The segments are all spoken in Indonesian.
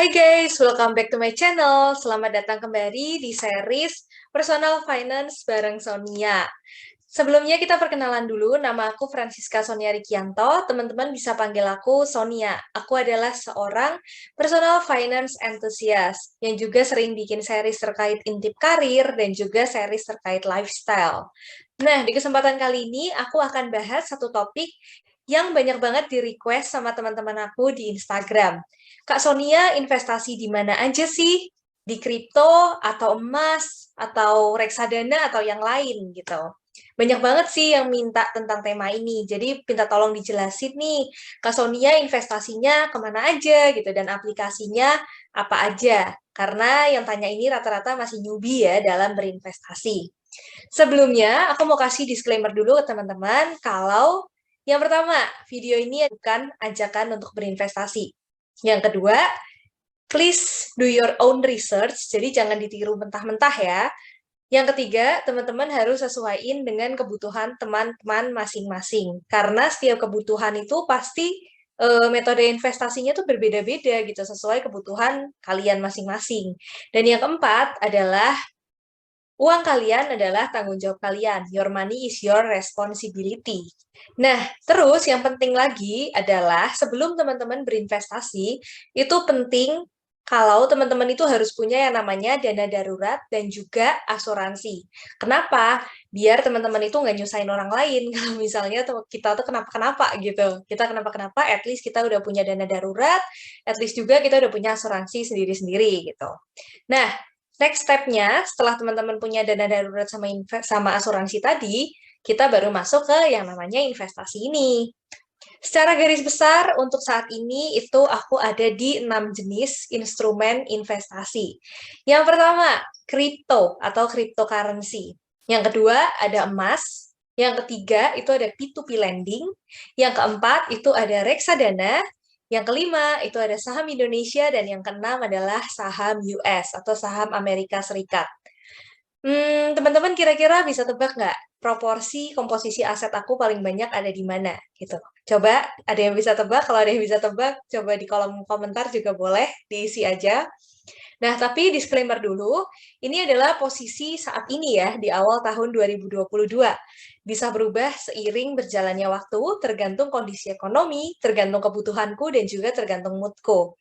Hai guys, welcome back to my channel. Selamat datang kembali di series Personal Finance bareng Sonia. Sebelumnya kita perkenalan dulu, nama aku Francisca Sonia Rikianto. Teman-teman bisa panggil aku Sonia. Aku adalah seorang personal finance enthusiast yang juga sering bikin series terkait intip karir dan juga series terkait lifestyle. Nah, di kesempatan kali ini aku akan bahas satu topik yang banyak banget di-request sama teman-teman aku di Instagram. Kak Sonia, investasi di mana aja sih? Di kripto, atau emas, atau reksadana, atau yang lain gitu. Banyak banget sih yang minta tentang tema ini. Jadi minta tolong dijelasin nih, Kak Sonia investasinya kemana aja gitu, dan aplikasinya apa aja. Karena yang tanya ini rata-rata masih newbie ya dalam berinvestasi. Sebelumnya, aku mau kasih disclaimer dulu ke teman-teman kalau yang pertama, video ini bukan ajakan untuk berinvestasi. Yang kedua, please do your own research, jadi jangan ditiru mentah-mentah ya. Yang ketiga, teman-teman harus sesuaiin dengan kebutuhan teman-teman masing-masing. Karena setiap kebutuhan itu pasti metode investasinya tuh berbeda-beda gitu, sesuai kebutuhan kalian masing-masing. Dan yang keempat adalah uang kalian adalah tanggung jawab kalian. Your money is your responsibility. Nah, terus yang penting lagi adalah sebelum teman-teman berinvestasi, itu penting kalau teman-teman itu harus punya yang namanya dana darurat dan juga asuransi. Kenapa? Biar teman-teman itu nggak nyusahin orang lain. Kalau misalnya kita tuh kenapa-kenapa gitu. Kita kenapa-kenapa, at least kita udah punya dana darurat, at least juga kita udah punya asuransi sendiri-sendiri gitu. Nah, next step-nya setelah teman-teman punya dana darurat sama asuransi tadi, kita baru masuk ke yang namanya investasi ini. Secara garis besar, untuk saat ini itu aku ada di 6 jenis instrumen investasi. Yang pertama, kripto atau cryptocurrency. Yang kedua, ada emas. Yang ketiga, itu ada P2P lending. Yang keempat, itu ada reksadana. Yang kelima, itu ada saham Indonesia. Dan yang keenam adalah saham US atau saham Amerika Serikat. Teman-teman kira-kira bisa tebak nggak proporsi komposisi aset aku paling banyak ada di mana gitu. Coba ada yang bisa tebak, kalau ada yang bisa tebak, coba di kolom komentar juga boleh diisi aja. Nah, tapi disclaimer dulu, ini adalah posisi saat ini ya, di awal tahun 2022. Bisa berubah seiring berjalannya waktu, tergantung kondisi ekonomi, tergantung kebutuhanku, dan juga tergantung moodku.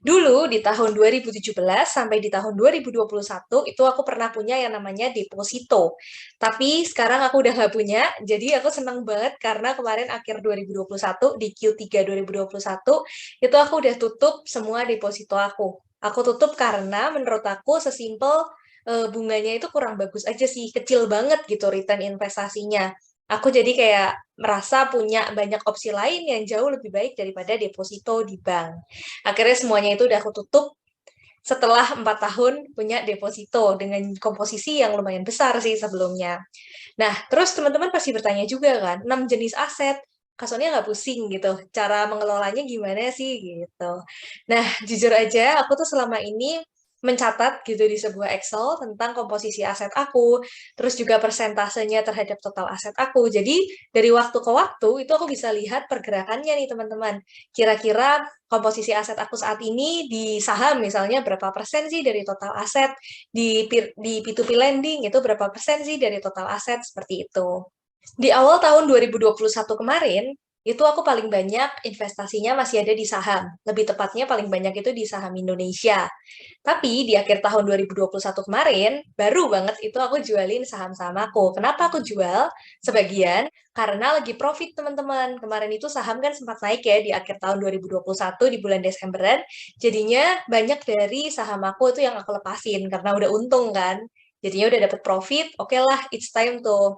Dulu di tahun 2017 sampai di tahun 2021 itu aku pernah punya yang namanya deposito. Tapi sekarang aku udah nggak punya, jadi aku senang banget karena kemarin akhir 2021 di Q3 2021 itu aku udah tutup semua deposito aku. Aku tutup karena menurut aku sesimpel bunganya itu kurang bagus aja sih, kecil banget gitu return investasinya. Aku jadi kayak merasa punya banyak opsi lain yang jauh lebih baik daripada deposito di bank. Akhirnya semuanya itu udah aku tutup setelah 4 tahun punya deposito dengan komposisi yang lumayan besar sih sebelumnya. Nah, terus teman-teman pasti bertanya juga kan, 6 jenis aset, Kak nggak pusing gitu, cara mengelolanya gimana sih gitu. Nah, jujur aja aku tuh selama ini mencatat gitu di sebuah Excel tentang komposisi aset aku, terus juga persentasenya terhadap total aset aku. Jadi dari waktu ke waktu itu aku bisa lihat pergerakannya nih teman-teman. Kira-kira komposisi aset aku saat ini di saham misalnya berapa persen sih dari total aset, di P2P lending itu berapa persen sih dari total aset, seperti itu. Di awal tahun 2021 kemarin, itu aku paling banyak investasinya masih ada di saham. Lebih tepatnya paling banyak itu di saham Indonesia. Tapi di akhir tahun 2021 kemarin, baru banget itu aku jualin saham-saham aku. Kenapa aku jual? Sebagian karena lagi profit teman-teman. Kemarin itu saham kan sempat naik ya di akhir tahun 2021 di bulan Desemberan. Jadinya banyak dari saham aku itu yang aku lepasin karena udah untung kan. Jadinya udah dapet profit, oke lah, it's time to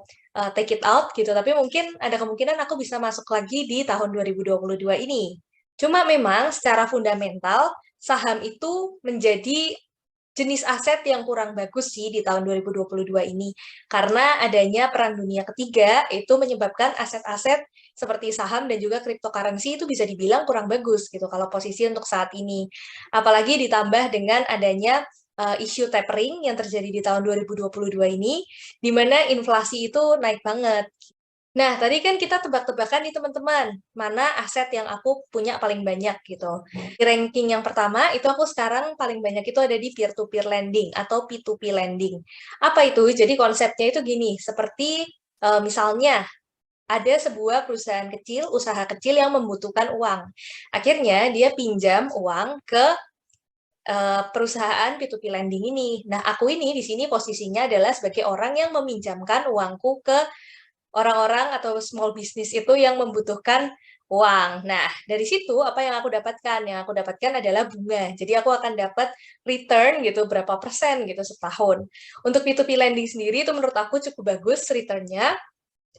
take it out gitu. Tapi mungkin ada kemungkinan aku bisa masuk lagi di tahun 2022 ini. Cuma memang secara fundamental, saham itu menjadi jenis aset yang kurang bagus sih di tahun 2022 ini. Karena adanya perang dunia ketiga, itu menyebabkan aset-aset seperti saham dan juga cryptocurrency itu bisa dibilang kurang bagus gitu kalau posisi untuk saat ini. Apalagi ditambah dengan adanya isu tapering yang terjadi di tahun 2022 ini, di mana inflasi itu naik banget. Nah, tadi kan kita tebak-tebakan nih teman-teman, mana aset yang aku punya paling banyak gitu. Di ranking yang pertama, itu aku sekarang paling banyak itu ada di peer-to-peer lending atau P2P lending. Apa itu? Jadi konsepnya itu gini, seperti misalnya ada sebuah perusahaan kecil, usaha kecil yang membutuhkan uang. Akhirnya dia pinjam uang ke perusahaan P2P lending ini. Nah, aku ini di sini posisinya adalah sebagai orang yang meminjamkan uangku ke orang-orang atau small business itu yang membutuhkan uang. Nah, dari situ apa yang aku dapatkan? Yang aku dapatkan adalah bunga. Jadi aku akan dapat return gitu berapa persen gitu setahun. Untuk P2P lending sendiri itu menurut aku cukup bagus returnnya,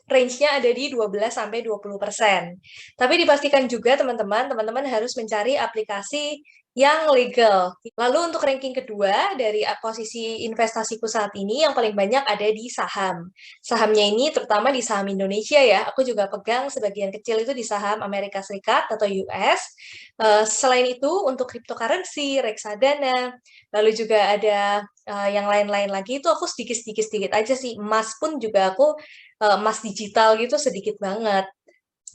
range-nya ada di 12 sampai 20%. Tapi dipastikan juga teman-teman harus mencari aplikasi yang legal. Lalu untuk ranking kedua dari posisi investasiku saat ini yang paling banyak ada di saham. Sahamnya ini terutama di saham Indonesia ya. Aku juga pegang sebagian kecil itu di saham Amerika Serikat atau US. Selain itu untuk cryptocurrency, reksadana, lalu juga ada yang lain-lain lagi itu aku sedikit aja sih. Emas pun juga aku emas digital gitu sedikit banget.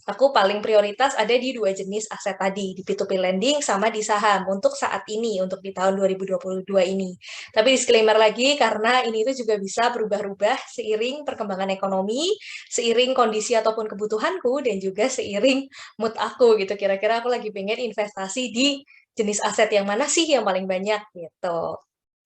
Aku paling prioritas ada di dua jenis aset tadi, di P2P lending sama di saham untuk saat ini, untuk di tahun 2022 ini. Tapi disclaimer lagi, karena ini itu juga bisa berubah-ubah seiring perkembangan ekonomi, seiring kondisi ataupun kebutuhanku, dan juga seiring mood aku gitu. Kira-kira aku lagi pengen investasi di jenis aset yang mana sih yang paling banyak gitu.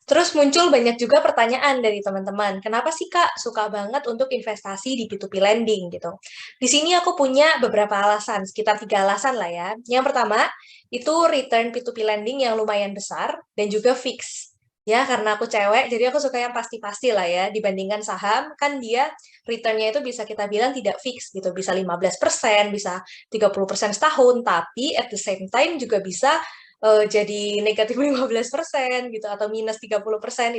Terus muncul banyak juga pertanyaan dari teman-teman, kenapa sih Kak suka banget untuk investasi di P2P lending gitu? Di sini aku punya beberapa alasan, sekitar 3 alasan lah ya. Yang pertama, itu return P2P lending yang lumayan besar dan juga fix. Ya, karena aku cewek, jadi aku suka yang pasti-pasti lah ya. Dibandingkan saham, kan dia return-nya itu bisa kita bilang tidak fix gitu. Bisa 15%, bisa 30% setahun, tapi at the same time juga bisa jadi negatif 15% gitu atau minus 30%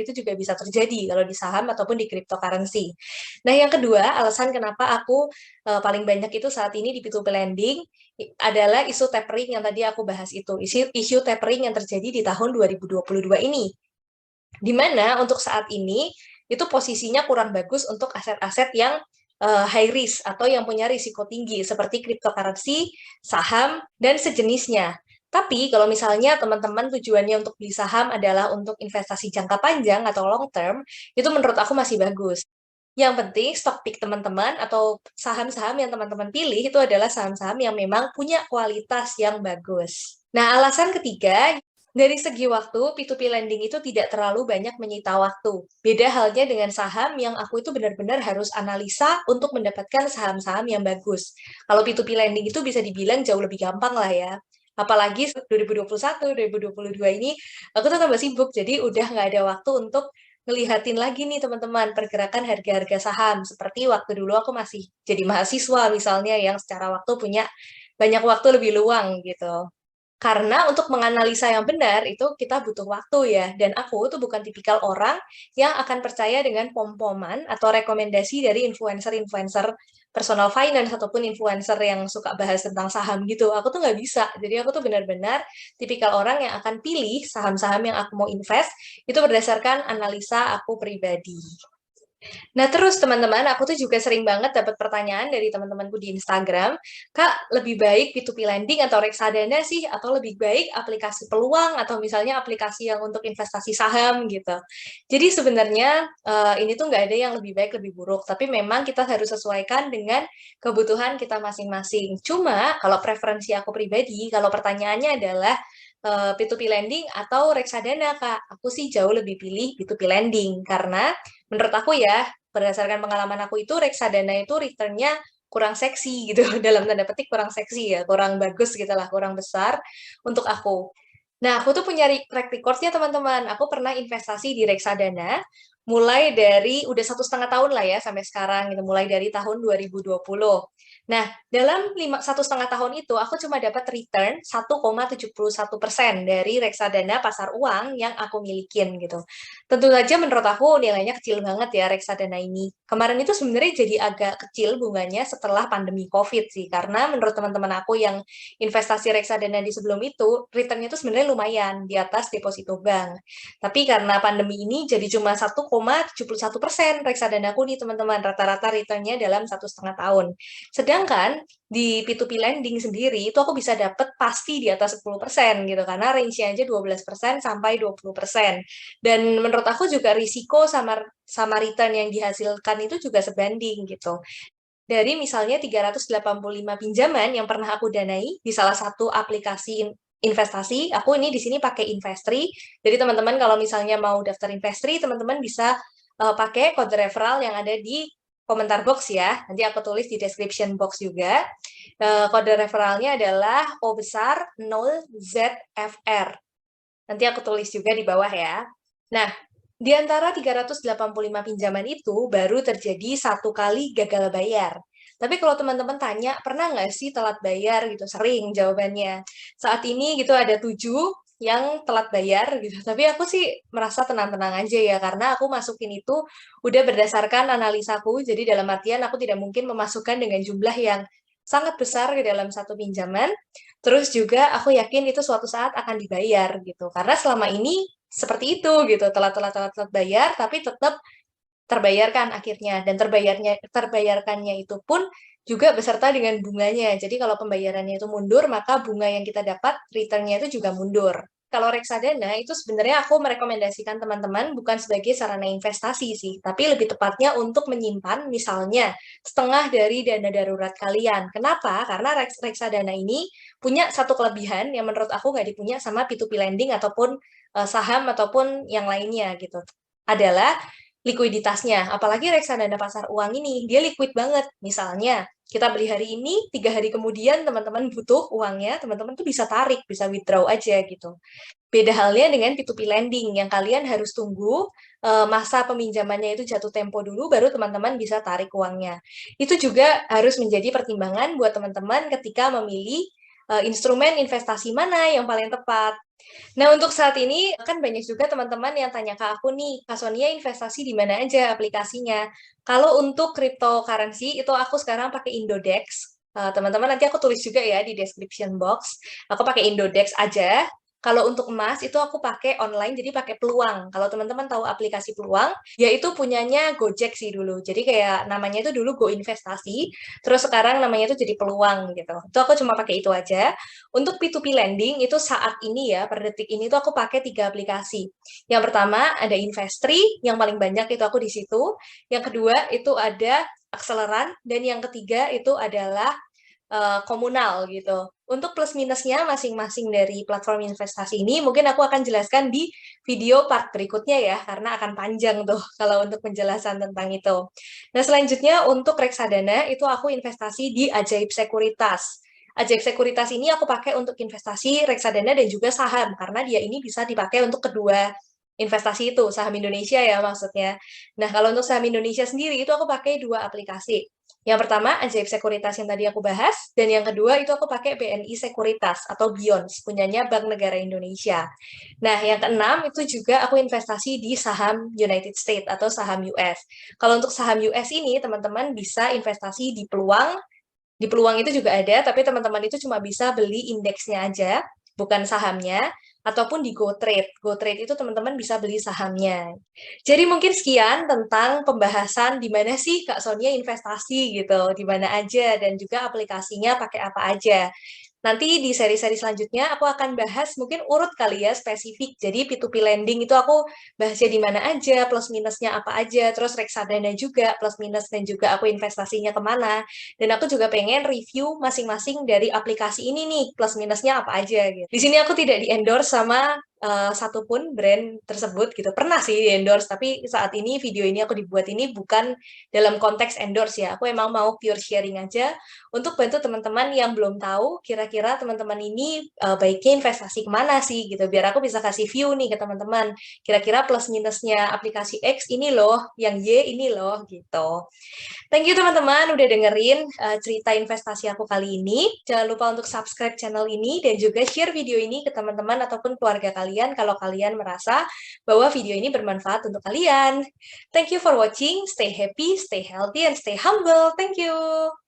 itu juga bisa terjadi kalau di saham ataupun di cryptocurrency. Nah, yang kedua, alasan kenapa aku paling banyak itu saat ini di P2P lending adalah isu tapering yang tadi aku bahas itu. Isu tapering yang terjadi di tahun 2022 ini. Di mana untuk saat ini itu posisinya kurang bagus untuk aset-aset yang high risk atau yang punya risiko tinggi seperti cryptocurrency, saham, dan sejenisnya. Tapi kalau misalnya teman-teman tujuannya untuk beli saham adalah untuk investasi jangka panjang atau long term, itu menurut aku masih bagus. Yang penting stock pick teman-teman atau saham-saham yang teman-teman pilih itu adalah saham-saham yang memang punya kualitas yang bagus. Nah, alasan ketiga, dari segi waktu, P2P lending itu tidak terlalu banyak menyita waktu. Beda halnya dengan saham yang aku itu benar-benar harus analisa untuk mendapatkan saham-saham yang bagus. Kalau P2P lending itu bisa dibilang jauh lebih gampang lah ya. Apalagi 2021, 2022 ini, aku tuh tambah sibuk, jadi udah nggak ada waktu untuk ngelihatin lagi nih teman-teman pergerakan harga-harga saham. Seperti waktu dulu aku masih jadi mahasiswa misalnya yang secara waktu punya banyak waktu lebih luang gitu. Karena untuk menganalisa yang benar itu kita butuh waktu ya. Dan aku tuh bukan tipikal orang yang akan percaya dengan pom-poman atau rekomendasi dari influencer-influencer personal finance ataupun influencer yang suka bahas tentang saham gitu. Aku tuh nggak bisa. Jadi aku tuh benar-benar tipikal orang yang akan pilih saham-saham yang aku mau invest itu berdasarkan analisa aku pribadi. Nah, terus teman-teman, aku tuh juga sering banget dapat pertanyaan dari teman-temanku di Instagram, Kak, lebih baik P2P lending atau reksadana sih? Atau lebih baik aplikasi peluang atau misalnya aplikasi yang untuk investasi saham gitu. Jadi sebenarnya ini tuh nggak ada yang lebih baik, lebih buruk. Tapi memang kita harus sesuaikan dengan kebutuhan kita masing-masing. Cuma kalau preferensi aku pribadi, kalau pertanyaannya adalah P2P lending atau reksadana, Kak, aku sih jauh lebih pilih P2P lending karena menurut aku ya, berdasarkan pengalaman aku itu reksadana itu return-nya kurang seksi gitu, dalam tanda petik kurang seksi ya, kurang bagus gitu lah, kurang besar untuk aku. Nah, aku tuh punya track record-nya teman-teman. Aku pernah investasi di reksadana, mulai dari udah 1,5 tahun lah ya sampai sekarang gitu, mulai dari tahun 2020. Nah, dalam 1,5 tahun itu, aku cuma dapat return 1,71% dari reksadana pasar uang yang aku milikin gitu. Tentu saja menurut aku nilainya kecil banget ya reksadana ini. Kemarin itu sebenarnya jadi agak kecil bunganya setelah pandemi COVID sih, karena menurut teman-teman aku yang investasi reksadana di sebelum itu, returnnya itu sebenarnya lumayan di atas deposito bank. Tapi karena pandemi ini jadi cuma 1,71% reksadana aku nih teman-teman, rata-rata returnnya dalam 1,5 tahun. Sedangkan di P2P lending sendiri itu aku bisa dapat pasti di atas 10% gitu karena range-nya aja 12% sampai 20%. Dan menurut aku juga risiko sama sama return yang dihasilkan itu juga sebanding gitu. Dari misalnya 385 pinjaman yang pernah aku danai di salah satu aplikasi investasi, aku ini di sini pakai Investri. Jadi teman-teman kalau misalnya mau daftar Investri, teman-teman bisa pakai kode referral yang ada di komentar box ya. Nanti aku tulis di description box juga. Kode referralnya adalah O besar 0ZFR. Nanti aku tulis juga di bawah ya. Nah, di antara 385 pinjaman itu baru terjadi satu kali gagal bayar. Tapi kalau teman-teman tanya, pernah nggak sih telat bayar gitu? Sering jawabannya. Saat ini gitu ada 7 yang telat bayar gitu. Tapi aku sih merasa tenang-tenang aja ya, karena aku masukin itu udah berdasarkan analisaku. Jadi dalam artian aku tidak mungkin memasukkan dengan jumlah yang sangat besar ke dalam satu pinjaman. Terus juga aku yakin itu suatu saat akan dibayar gitu. Karena selama ini seperti itu gitu, telat bayar tapi tetap terbayarkan akhirnya dan terbayarkannya itu pun juga beserta dengan bunganya. Jadi kalau pembayarannya itu mundur, maka bunga yang kita dapat return-nya itu juga mundur. Kalau reksadana itu sebenarnya aku merekomendasikan teman-teman bukan sebagai sarana investasi sih, tapi lebih tepatnya untuk menyimpan misalnya setengah dari dana darurat kalian. Kenapa? Karena reksadana ini punya satu kelebihan yang menurut aku nggak dipunya sama P2P lending ataupun saham ataupun yang lainnya gitu. Adalah likuiditasnya. Apalagi reksadana pasar uang ini, dia liquid banget. Misalnya, kita beli hari ini, 3 hari kemudian teman-teman butuh uangnya, teman-teman tuh bisa tarik, bisa withdraw aja gitu. Beda halnya dengan P2P lending, yang kalian harus tunggu masa peminjamannya itu jatuh tempo dulu, baru teman-teman bisa tarik uangnya. Itu juga harus menjadi pertimbangan buat teman-teman ketika memilih instrumen investasi mana yang paling tepat. Nah, untuk saat ini kan banyak juga teman-teman yang tanya ke aku nih, Kak Sonia investasi di mana aja aplikasinya? Kalau untuk cryptocurrency itu aku sekarang pakai Indodex. Teman-teman nanti aku tulis juga ya di description box. Aku pakai Indodex aja. Kalau untuk emas itu aku pakai online, jadi pakai Peluang. Kalau teman-teman tahu aplikasi Peluang, ya itu punyanya Gojek sih dulu. Jadi kayak namanya itu dulu Go Investasi, terus sekarang namanya itu jadi Peluang gitu. Itu aku cuma pakai itu aja. Untuk P2P lending itu saat ini ya, per detik ini tuh aku pakai 3 aplikasi. Yang pertama ada Investri, yang paling banyak itu aku di situ. Yang kedua itu ada Akseleran, dan yang ketiga itu adalah komunal gitu. Untuk plus minusnya masing-masing dari platform investasi ini mungkin aku akan jelaskan di video part berikutnya ya, karena akan panjang tuh kalau untuk penjelasan tentang itu. Nah, selanjutnya untuk reksadana itu aku investasi di Ajaib Sekuritas. Ajaib Sekuritas ini aku pakai untuk investasi reksadana dan juga saham, karena dia ini bisa dipakai untuk kedua investasi itu, saham Indonesia ya maksudnya. Nah, kalau untuk saham Indonesia sendiri itu aku pakai 2 aplikasi. Yang pertama, Ajaib Sekuritas yang tadi aku bahas, dan yang kedua itu aku pakai BNI Sekuritas atau Beyond, punyanya Bank Negara Indonesia. Nah, yang keenam itu juga aku investasi di saham United States atau saham US. Kalau untuk saham US ini, teman-teman bisa investasi di Peluang. Di Peluang itu juga ada, tapi teman-teman itu cuma bisa beli indeksnya aja, bukan sahamnya, ataupun di GoTrade. GoTrade itu teman-teman bisa beli sahamnya. Jadi mungkin sekian tentang pembahasan di mana sih Kak Sonia investasi gitu, di mana aja, dan juga aplikasinya pakai apa aja. Nanti di seri-seri selanjutnya aku akan bahas mungkin urut kali ya spesifik. Jadi P2P lending itu aku bahasnya di mana aja, plus minusnya apa aja, terus reksadana juga plus minus dan juga aku investasinya kemana. Dan aku juga pengen review masing-masing dari aplikasi ini nih, plus minusnya apa aja gitu. Di sini aku tidak di-endorse sama satupun brand tersebut gitu. Pernah sih di-endorse, tapi saat ini video ini aku dibuat ini bukan dalam konteks endorse ya. Aku emang mau pure sharing aja untuk bantu teman-teman yang belum tahu kira-kira teman-teman ini baiknya investasi kemana sih gitu. Biar aku bisa kasih view nih ke teman-teman. Kira-kira plus minusnya aplikasi X ini loh, yang Y ini loh gitu. Thank you teman-teman udah dengerin cerita investasi aku kali ini. Jangan lupa untuk subscribe channel ini dan juga share video ini ke teman-teman ataupun keluarga kalian kalau kalian merasa bahwa video ini bermanfaat untuk kalian. Thank you for watching. Stay happy, stay healthy, and stay humble. Thank you.